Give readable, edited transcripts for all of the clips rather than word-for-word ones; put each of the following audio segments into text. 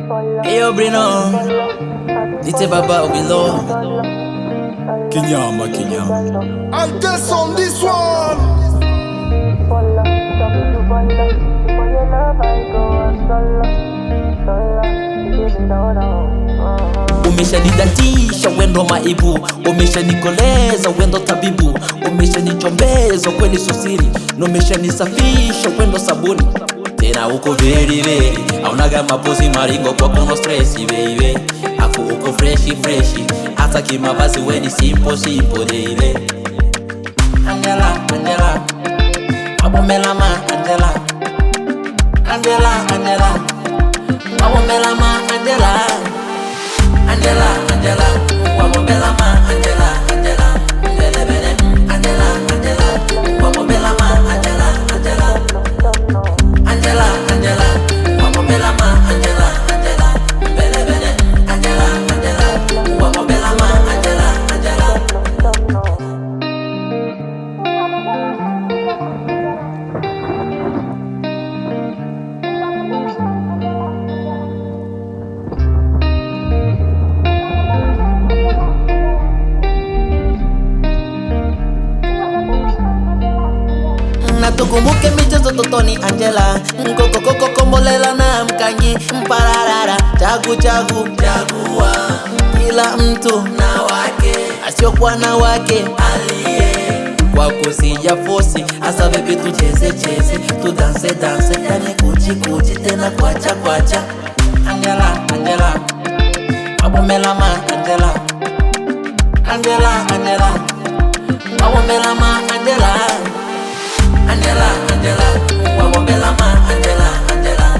Hey yo Bruno, Dite Baba Obilo. Kinyama. I'll guess on this one. Umeshanidatisha wendo maibu, umeshanikoleza wendo tabibu, umeshanichombeza kweli sosiri, umeshanisafisha wendo sabuni. Tena uko very very, aunaga mapozi maringo kwa kono stressi baby. Afu uko freshi, hata kimavazi weni simple baby. Angela, wabomela ma Angela, wabomela ma Angela, wabomela ma Angela, wabomela ma Angela, wabomela ma Angela, wabomela ma Tukumbuke michezo totoni Angela, Nkoko kombolela na mkangi mpararara, chagua kila mtu na wake, asiokuwa na wake alie kwako sija fosi. Asa baby tucheze tu dance yani kuchi tena kwacha Angela wabomela ma Angela wabomela ma Angela, wabomela ma Angela, wabomela ma Angela,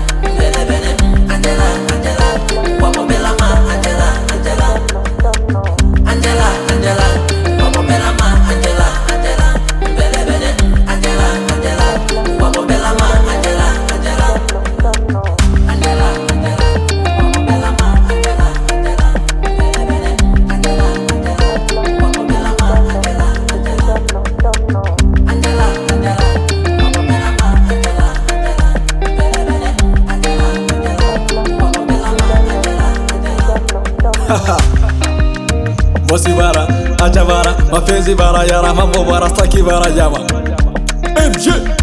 wabomela ma Angela, wabomela ma Bosi bara, acha bara, mapenzi bara, yara mambo bara, staki bara jama. MJ